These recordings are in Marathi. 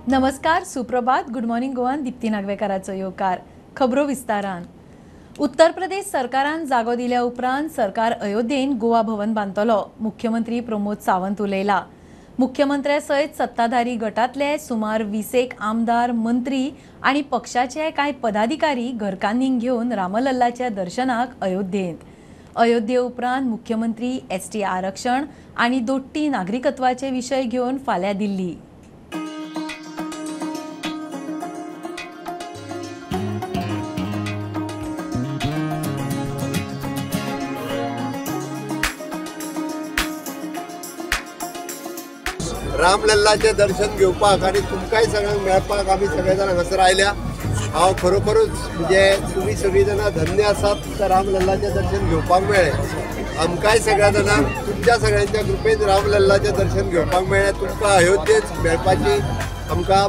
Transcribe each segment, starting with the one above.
नमस्कार, सुप्रभात. गुड मॉर्निंग गोवान. दिप्ती नागवेकाराचो येवकार. खबरो विस्तारान. उत्तर प्रदेश सरकारान जागो दिल्या उपरांत सरकार अयोध्येन गोवा भवन बांदतलो. मुख्यमंत्री प्रमोद सावंत उलयला. मुख्यमंत्र्या सयत सत्ताधारी गटातले सुमार 20 आमदार, मंत्री आणि पक्षाचे कांय पदाधिकारी घरकान्नींक घेवन रामलल्लाच्या दर्शनाक अयोध्येंत. अयोध्ये उपरांत मुख्यमंत्री एसटी आरक्षण आणि दोट्टी नागरिकत्वाचे विशय घेवन फाल्यां दिल्ली. रामलल्लाचे दर्शन घेवपाक आणि तुमकांय सगळ्यांक मेळपाक आमी सगळे जाण हांगासर आयल्या. हांव खरोखरूच म्हणजे तुम्ही सगळीं जाणां धन्य आसात रामलल्लाचे दर्शन घेवपाक मेळ्ळें. आमकांय सगळ्या जाणांक तुमच्या सगळ्यांच्या कृपेन रामलल्लाचे दर्शन घेवपाक मेळ्ळें. तुमकां अयोध्येंत मेळपाची आमकां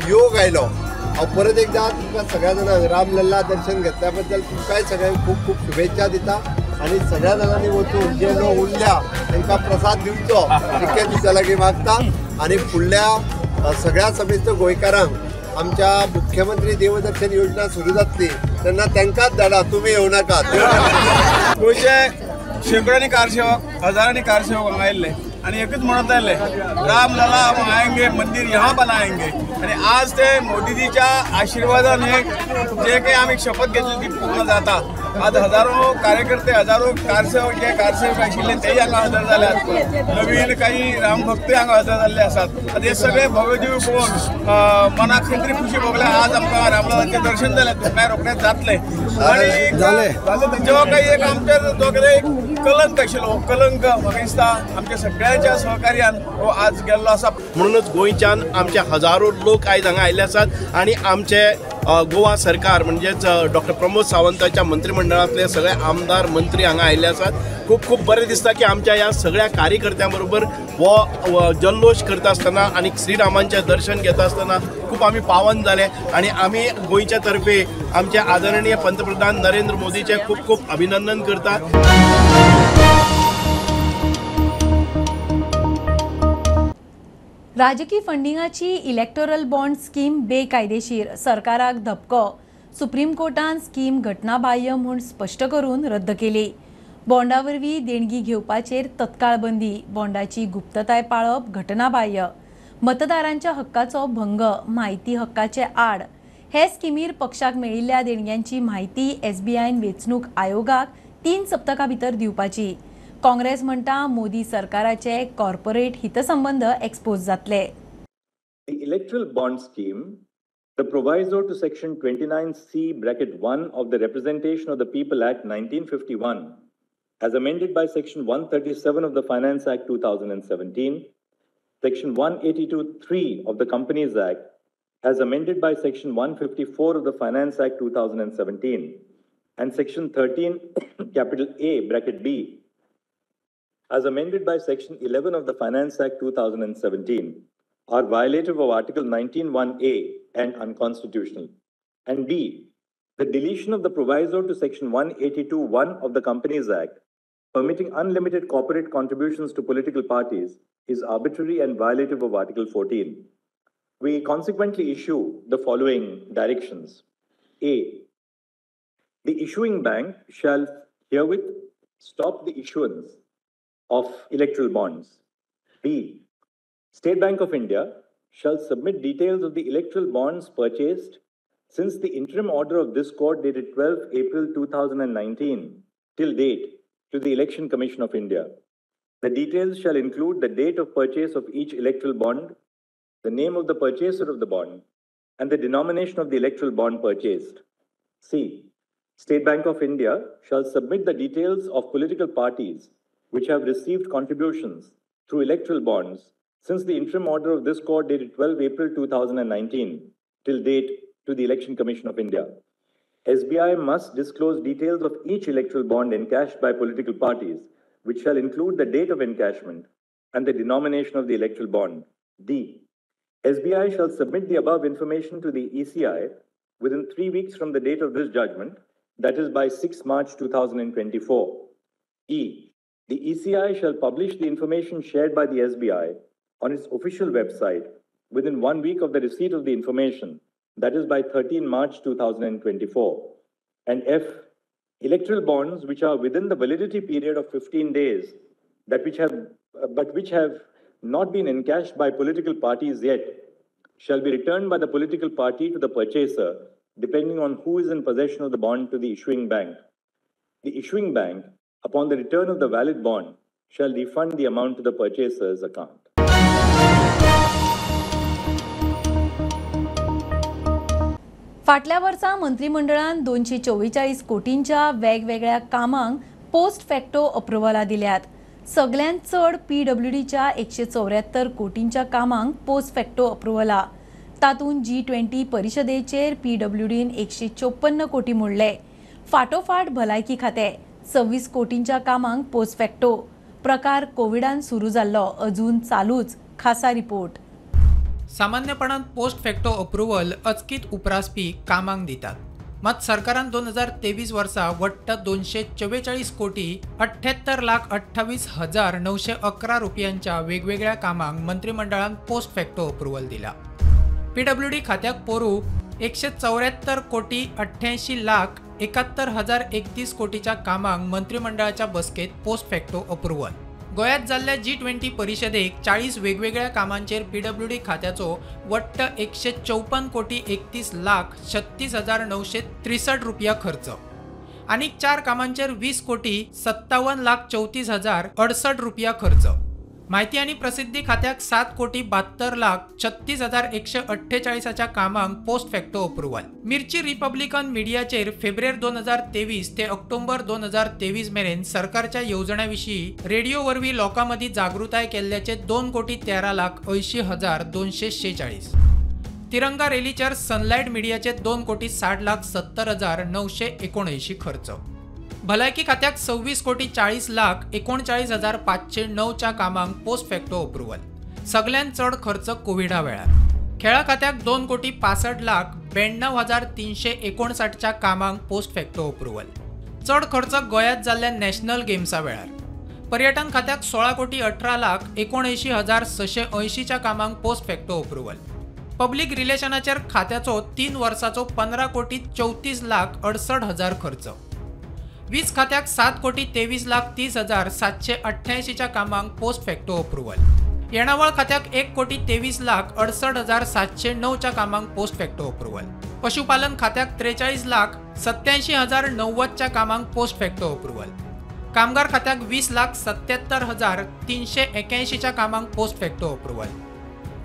योग आयलो. हांव परत एकदा तुमकां सगळ्या जाणांक रामलल्ला दर्शन घेतल्या बद्दल तुमकांय सगळ्यांक खूब खूब शुभेच्छा दिता. आणि सगळ्या जाणांनी वचून जे लोक उरल्या तांकां प्रसाद दिवचो इतकें तुमच्या लागीं मागता. आणि फुडल्या सगळ्या समेस्त गोंयकारांक आमच्या मुख्यमंत्री देवदर्शन योजना सुरू जातली तेन्ना तांकांच धाडा, तुमी येवं नाकात. गोंयचे शेकड्यांनी कारसेवक, हजारांनी कारसेवक हांगा आयिल्ले आणि एकच म्हणत आयले, रामलला हम आएंगे, मंदिर यहाँ बनाएंगे. आणि आज ते मोदीजीच्या आशीर्वादान जे काही आम्ही शपथ घेतली ती पूर्ण जाता. आज हजारो कार्यकर्ते, हजारो कारसेवक जे कारसेवक आशिल्ले तेही हांगा हजर जाल्यात. नवीन काही रामभक्ती हांगा हजर जाल्ले आसात. हे सगळे भव्यदिव्य पळोवन मनाक खंय तरी खुशी भोगल्या. आज आमकां रामललाचें दर्शन जालें, तुमकां रोखडेंच जातलें. आणि जेव्हा काही एक आमचेर जो कितें कलंक आशिल्लो, कलंक म्हाका दिसता आमच्या सगळ्यांच्या सहकार्यान हो आज गेल्लो आसा. म्हणूनच गोंयच्यान आमचे हजारो लोक आयज हांगा आयिल्ले आसात आणि आमचे गोवा सरकार म्हणजेच डॉक्टर प्रमोद सावंताच्या मंत्रिमंडळातले सगळे आमदार, मंत्री हांगा आयिल्ले आसात. खूब खूब बरें दिसता की आमच्या ह्या सगळ्या कार्यकर्त्यां बरोबर हो जल्लोश करता आसतना आणि श्रीरामांचें दर्शन घेता आसतना खूब आमी पावन जाले. आणि आमी गोंयच्या तर्फे आमचे आदरणीय पंतप्रधान नरेंद्र मोदीचे खूब खूब अभिनंदन करतात. राजकीय फंडिंगाची इलेक्टोरल बॉन्ड स्कीम बेकायदेशीर, सरकाराक धपको. सुप्रीम कोर्टान स्कीम घटनाबाह्य म्हूण स्पश्ट करून रद्द केली. बॉन्डा वरवीं देणगी घेवपाचेर तत्काळ बंदी. बॉन्डाची गुप्तताय पाळप घटनाबाह्य. मतदारांच्या हक्काचो भंग. म्हायती हक्काचे आड. हे स्किमीर पक्षाक मेळिल्ल्या देणग्यांची म्हायती SBIन वेंचणूक आयोगाक 3 सप्तकां भितर दिवपाची. काँग्रेस म्हणटा मोदी सरकाराचे कॉर्पोरेट हितसंबंध एक्सपोज जातले. The electoral bond scheme, the proviso to section 29C(1) of the Representation of the People Act 1951, as amended by section 137 of the Finance Act 2017, section 182(3) of the Companies Act, as amended by section 154 of the Finance Act 2017, and section 13(A)(B), as amended by section 11 of the Finance Act 2017, are violative of Article 19(1)(a) and unconstitutional. And B, the deletion of the proviso to section 182(1) of the Companies Act, permitting unlimited corporate contributions to political parties, is arbitrary and violative of Article 14. We consequently issue the following directions. A, the issuing bank shall herewith stop the issuance of electoral bonds. B, State Bank of India shall submit details of the electoral bonds purchased since the interim order of this court dated 12 April 2019 till date to the Election Commission of India. The details shall include the date of purchase of each electoral bond, the name of the purchaser of the bond, and the denomination of the electoral bond purchased. C, State Bank of India shall submit the details of political parties which have received contributions through electoral bonds since the interim order of this court dated 12 April 2019 till date to the Election Commission of India. SBI must disclose details of each electoral bond encashed by political parties, which shall include the date of encashment and the denomination of the electoral bond. D, SBI shall submit the above information to the ECI within 3 weeks from the date of this judgment, that is by 6 March 2024. E, the ECI shall publish the information shared by the SBI on its official website within 1 week of the receipt of the information, that is by 13 March 2024. And F, electoral bonds which are within the validity period of 15 days, which have not been encashed by political parties yet, shall be returned by the political party to the purchaser, depending on who is in possession of the bond to the issuing bank. The issuing bank, upon the return of the valid bond, shall refund the amount to the purchaser's account. फाटल्या वर्सा मंत्रिमंडळान 244 कोटींच्या वेगवेगळ्या कामांक पोस्ट फॅक्टो अप्रुव्हला दिल्यात. सगळ्यांत चड PWDच्या 174 कोटींच्या कामांक पोस्ट फॅक्टो अप्रुव्हला. तातूंत G20 परिशदेचेर PWDन 154 कोटी मोडले. फाटोफाट भलायकी खाते 26 कोटींच्या कामांक पोस्ट फॅक्टो. प्रकार कोविडान सुरू जाल्लो अजून चालूच. खासा रिपोर्ट. सामान्यपणान पोस्ट फॅक्टो अप्रुव्हल अचकीत उपरासपी कामांक दितात. मात सरकारान 2023 वर्सा वट्ट 244 कोटी 78,28,911 रुपयांच्या वेगवेगळ्या कामांक मंत्रिमंडळान पोस्ट फॅक्टो अप्रुव्हल दिला. PWD खात्याक पोरू 174 कोटी 88,71,031 कोटीच्या कामांक मंत्रिमंडळाच्या बसकेत पोस्ट फॅक्टो अप्रुव्हल. गोयात जाल्ल्या G20 परिशदेक 40 वेगवेगळ्या कामांचेर PWD खात्याचो वट्ट 154 कोटी 31,36,963 रुपया खर्च. आनीक 4 कामांचेर 20 कोटी 57,34,068 रुपया खर्च. माहिती आणि प्रसिद्धी खात्याक 7 कोटी 72,36,148 कामांक पोस्ट फॅक्टो अप्रुव्हल. मिर्ची रिपब्लिकन मिडियाचेर फेब्रुवारी 2023 ते ऑक्टोबर 2023 मेरेन सरकारच्या येवजण्याविषयी रेडिओ वरवीं लोकांमदीं जागृताय केल्ल्याचे 2 कोटी 13,80,246. तिरंगा रॅलीचेर सनलायट मिडियाचे 2 कोटी 60,70,979 खर्च. भलायकी खात्याक 26 कोटी 40,39,509 कामांक पोस्ट फॅक्टो अप्रुव्हल. सगळ्यांत चड खर्च कोविडा वेळार. खेळा खात्याक 2 कोटी 65,92,359 कामांक पोस्ट फॅक्टो अप्रुव्हल. चड खर्च गोयात जाल्ल्या नॅशनल गेम्सा वेळार. पर्यटन खात्याक 16 कोटी 18,79,680 कामांक पोस्ट फॅक्टो अप्रुव्हल. पब्लीक रिलेशनाचेर खात्याचो 3 वर्साचो 15 कोटी 34,68,000 खर्च. 20 खात्याक 7 कोटी 23,30,788 कामांक पोस्ट फॅक्टो अप्रुव्हल. येणावळ खात्याक 1 कोटी 23,68,709 कामांक पोस्ट फॅक्टो अप्रुव्हल. पशुपालन खात्याक 43,87,090 कामांक पोस्ट फॅक्टो अप्रुव्हल. कामगार खात्याक 20,77,381 कामांक पोस्ट फॅक्टो अप्रुव्हल.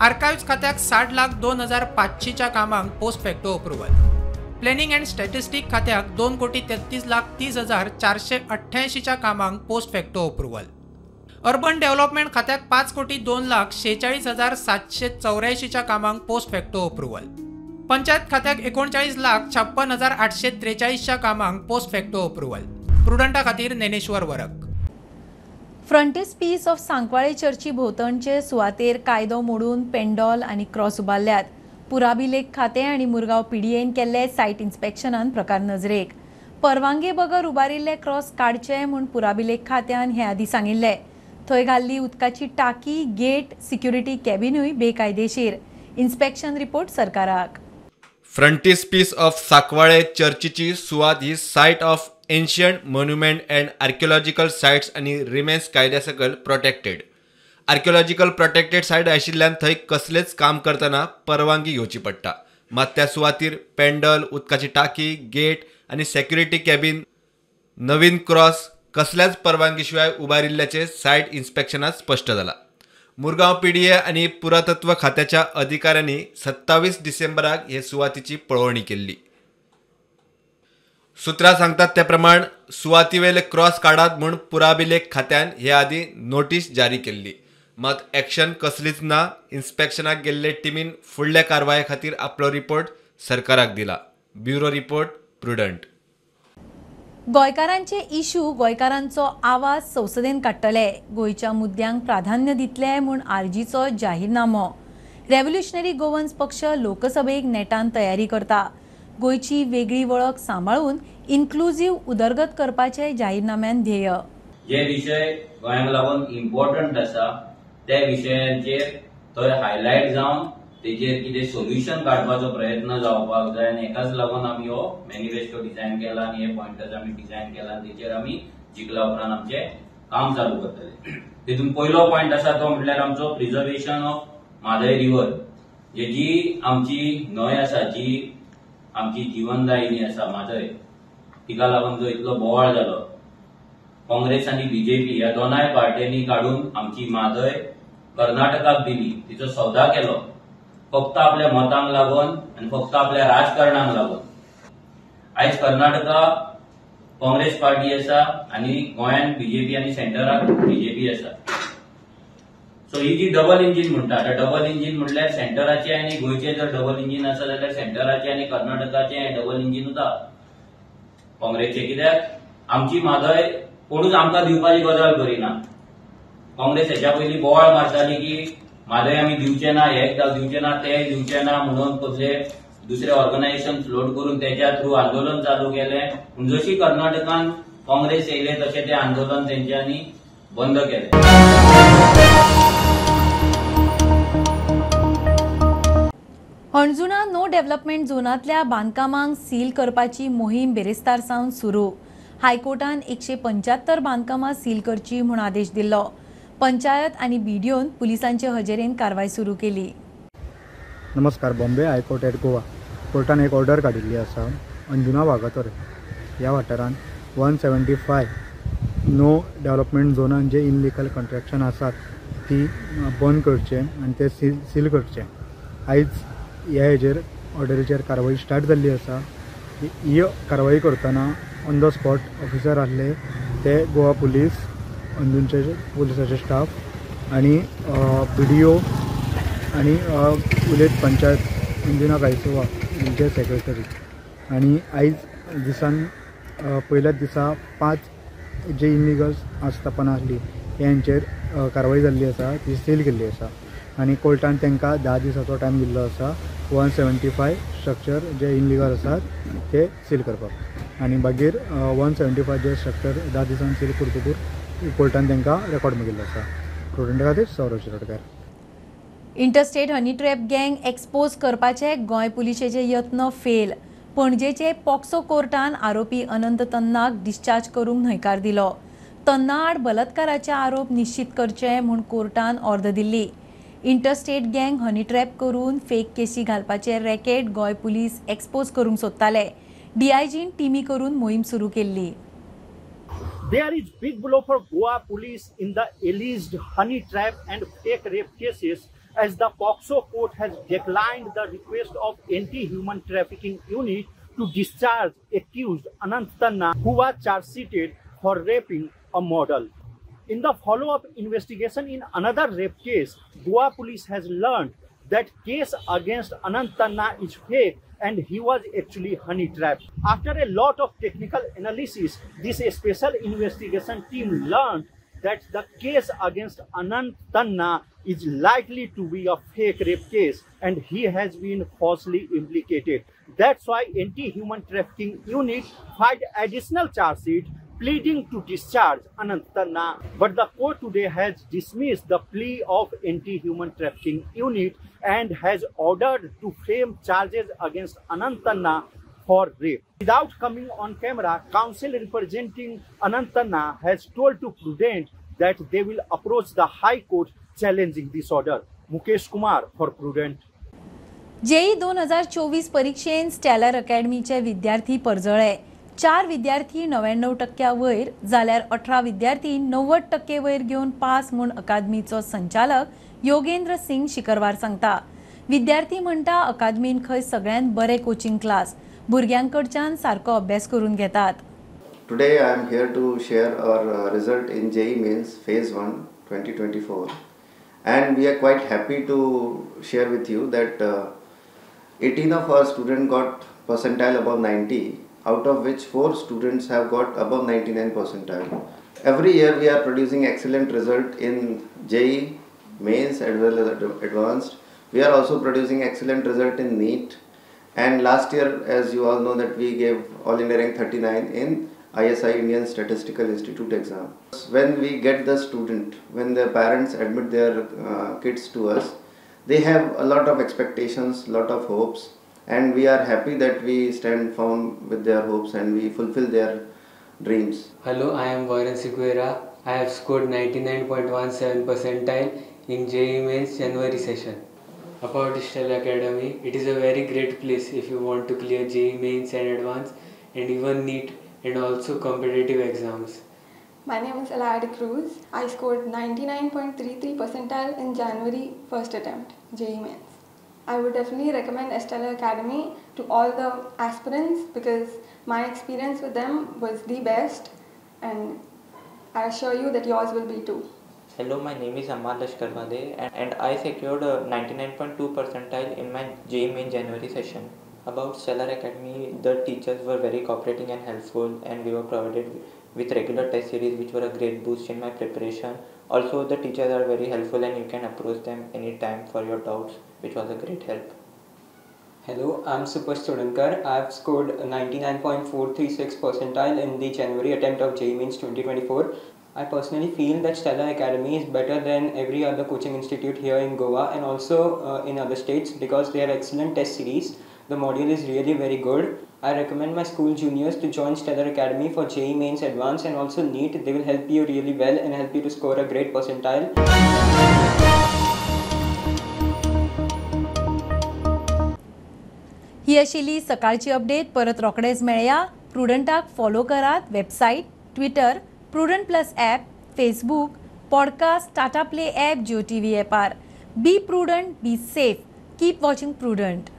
आर्काइव्स खात्याक 60,02,500 कामांक post facto approval. Planning and statistic खात्याक 2 कोटी 33,30,488 कामांक post facto approval. Urban development खात्याक 5 कोटी 2,46,784 कामांक पोस्ट फॅक्टो अप्रुव्हल. पंचायत खात्याक 39,56,843 कामांक पोस्ट फॅक्टो अप्रुव्हल. प्रुडंटा खातीर ज्ञानेश्वर वरक. फ्रंटिस्पीस ऑफ सांकवाळे चर्ची भोवतणचे सुवातेर कायदो मोडून पेंडॉल आनी क्रॉस उबारल्यात. पुराभिलेख खाते आणि मुरगांव PDAन केल्ले सायट इन्स्पेक्शनान प्रकार नजरेक. परवानगी बगर उबारिल्ले क्रॉस काडचे म्हूण पुराभिलेख खात्यान हे आदी सांगिल्ले. थंय घाल्ली उदकाची टाकी, गेट, सिक्युरिटी कॅबिनूय बेकायदेशीर. इन्स्पेक्शन रिपोर्ट सरकाराक. फ्रंटिस्पीस ऑफ सांकवाळे चर्चीची सुवात ही site of ancient monument and archaeological sites आनी रिमेन्स कायद्या सकयल प्रोटेक्टेड. आर्किओलॉजिकल प्रोटेक्टेड सायट आशिल्ल्यान थंय कसलेच काम करतना परवानगी घेवची पडटा. मात त्या सुवातीर पेंडल, उदकाची टाकी, गेट आनी सेक्युरिटी कॅबिन, नवीन क्रॉस कसल्याच परवानगी शिवाय उबारिल्ल्याचे सायट इन्स्पेक्शनात स्पश्ट जाला. मुरगांव PDA आनी पुरातत्व खात्याच्या अधिकाऱ्यांनी 27 डिसेंबराक हे सुवातीची पळोवणी केल्ली. सुत्रां सांगतात त्या प्रमाण सुवातीवेले क्रॉस काडात म्हूण पुराभिलेख खात्यान हे आदी नोटीस जारी केल्ली. मात एक्शन कसलीच ना. इन्स्पेक्शनाक गेल्ले टिमीन फुडल्या कारवाये खातीर आपलो रिपोर्ट सरकाराक दिला. Bureau report, prudent. गोंयकारांचे इश्यू, गोंयकारांचो आवाज संसदेन काडटले. गोंयच्या मुद्द्यांक प्राधान्य दितले म्हूण RGचो जाहीरनामो. रेव्होल्युशनरी गोवन्स पक्ष लोकसभेक नेटान तयारी करता. गोंयची वेगळी वळख सांबाळून इन्क्लुझिव्ह उदरगत करपाचे जाहीरनाम्यान ध्येय. जे विषय गोंयांक लागून इम्पॉर्टंट आसा त्या विशयांचेर थंय हायलायट जावन तेजेर कितें सोल्युशन काडपाचो प्रयत्न जावपाक जाय आनी एकाच लागून आमी हो मॅनिफेस्टो डिझायन केला आनी हे पॉइंटर्स आमी डिझायन केला आनी तेजेर आमी जिखला उपरांत आमचे काम चालू करतले. तितून पयलो पॉइंट आसा तो म्हटल्यार आमचो प्रिजर्वेशन ऑफ म्हादय रिवर, जी आमची न्हंय आसा, जी आमची जीवनदायिनी आसा म्हादय, तिका लागून जो इतलो बोवाळ जालो, काँग्रेस आनी बीजेपी ह्या दोनाय पार्ट्यांनी काडून आमची म्हादय कर्नाटकाक दिली, तिचो सौदा केलो फक्त आपल्या मतांक लागून आनी फक्त आपल्या राजकारणाक लागून. आयज कर्नाटका काँग्रेस पार्टी आसा आनी गोंयान बीजेपी आनी सेंटराक बीजेपी आसा. सो ही जी डबल इंजिन म्हणटा, डबल इंजिन म्हटल्यार सेंटराचे आनी गोंयचे जर डबल इंजिन आसा जाल्यार सेंटराचे आनी कर्नाटकाचे डबल इंजिन उरता काँग्रेसचे. कित्याक आमची म्हादय कोणूच आमकां दिवपाची गजाल करिना. काँग्रेस हेच्या पयलीं बोवाळ मारताली की म्हादय आमी दिवचे ना, हे दिवचे ना, ते दिवचे ना म्हणून कसले दुसरे ऑर्गनायझेशन फ्लोट करून त्याच्या थ्रू आंदोलन चालू केलें. पूण जशी कर्नाटकान काँग्रेस येयले तशें ते आंदोलन तेंच्यांनी बंद केलें. हणजुणा नो डेव्हलपमेंट झोनांतल्या बांदकामांक सील करपाची मोहीम बेरेस्तार सावन सुरू. हायकोर्टान 175 बांदकामां सील करची म्हूण आदेश दिल्लो. पंचायत आनी बीडीओन पुलिसांचे हजेरेन कारवाय सुरू केली. नमस्कार. बॉम्बे हायकोर्ट एट गोवा कोर्टान एक ऑर्डर काडिल्ली आसा. अंजुना वागातोर ह्या वाठारांत 175 नो डेव्हलपमेंट झोनान जे इनलिगल कन्स्ट्रक्शन आसात ती बंद करचे आनी ते सील करचे. आयज ह्या हेजेर ऑर्डरीचेर कारवाई स्टार्ट जाल्ली आसा. ही कारवाई करतना ऑन द स्पॉट ऑफिसर आसले ते गोवा पुलीस, अंजुनचे पुलिसाचे स्टाफ आनी बीडीओ आनी उलयत पंचायत अंजुना कायसोवा हेंचे सेक्रेटरी. आनी आयज दिसान पयल्याच दिसा 5 जे इनलिगल आस्थापना आसली हेंचेर कारवाई जाल्ली आसा, ती सील केल्ली आसा. आनी कोर्टान तांकां 10 दिसाचो टायम दिल्लो आसा 175 स्ट्रक्चर जे इनलिगल आसात ते सील करपाक. आनी मागीर 175 जे स्ट्रक्चर 10 दिसान सील करतकूर कोर्टान तांकां रेकॉर्ड मागिल्लो आसा. प्रुडंट खातीर Saurabh Shirodkar. Interstate honey trap गँग एक्सपोज करपाचे गोंय पुलिशेचे यत्न फेल. पणजेचे पॉक्सो कोर्टान आरोपी अनंत तन्नाक डिस्चार्ज करूंक न्हयकार दिलो. तन्ना आड बलात्काराचे आरोप निश्चित करचे म्हूण कोर्टान ऑर्डर दिल्ली. इंटरस्टेट गँग हनी ट्रॅप करून फेक केसी घालपाचे रॅकेट गोंय पुलीस एक्सपोज करूंक सोदताले. डीआयजीन टिमी करून मोहीम सुरू केल्ली. There is big blow for Goa police in the alleged honey trap and fake rape cases, as the POCSO court has declined the request of Anti-Human Trafficking Unit to discharge accused Anant Tanna, who was charge-sheeted for raping a model. In the follow-up investigation in another rape case, Goa police has learned that case against Anant Tanna is fake and he was actually honey trapped. After a lot of technical analysis, this special investigation team learned that the case against Anant Tanna is likely to be a fake rape case and he has been falsely implicated. That's why Anti-Human Trafficking Unit filed additional charge sheet pleading to discharge Anant Tanna, but the court today has dismissed the plea of Anti-Human Trafficking Unit and has ordered to frame charges against Anant Tanna for rape. Without coming on camera, counsel representing Anant Tanna has told to Prudent that they will approach the High Court challenging this order. Mukesh Kumar for Prudent. JEE 2024 परीक्षेन stellar अकॅडमीचे विद्यार्थी परजळे. 4 विद्यार्थी 99% वयर जाल्यार 18 विद्यार्थी 90% वयर घेवन पास म्हूण अकादमीचो संचालक योगेंद्र सिंग शिकरवार सांगता. विद्यार्थी म्हणटा अकादमीन खंय सगळ्यांत बरे कोचिंग क्लास, भुरग्यांकडच्यान सारको अभ्यास करून घेतात. Today I am here to share our result in JEE Mains Phase 1 2024, and we are quite happy to share with you that 18 of our students got percentile above 90, out of which 4 students have got above 99 percentile. Every year we are producing excellent result in JEE Mains as well as advanced. We are also producing excellent result in NEET, and last year, as you all know, that we gave all India rank 39 in ISI Indian Statistical Institute exam. When we get the student, when their parents admit their kids to us, they have a lot of expectations, lot of hopes, and we are happy that we stand firm with their hopes and we fulfill their dreams. Hello, I am Varun Siguera. I have scored 99.17 percentile in JEE Mains January session. About Stella Academy, it is a very great place if you want to clear JEE Mains and Advanced and even NEET and also competitive exams. My name is Elaida Cruz. I scored 99.33 percentile in January first attempt, JEE Mains. I would definitely recommend Estella Academy to all the aspirants because my experience with them was the best, and I assure you that yours will be too. Hello, my name is Amal Lashkarwade and I secured 99.2 percentile in my JEE Main January session. About Stellar Academy, the teachers were very cooperating and helpful, and we were provided with regular test series which were a great boost in my preparation. Also, the teachers are very helpful and you can approach them anytime for your doubts, which was a great help. Hello, I'm Supash Sodankar. I have scored 99.436 percentile in the January attempt of JEE Mains 2024. I personally feel that Stellar Academy is better than every other coaching institute here in Goa and also in other states because they have excellent test series. The module is really very good. I recommend my school juniors to join Stellar Academy for JEE Mains Advanced and also NEET. They will help you really well and help you to score a great percentile. ही आशिल्ली सकाळची अपडेट. परत रोखडेच मेळया. प्रुडंटाक फॉलो करात. Website, Twitter, Prudent plus app, Facebook, podcast, Tata play app, Jio TV ॲपार. Be Prudent, be safe. Keep watching prudent.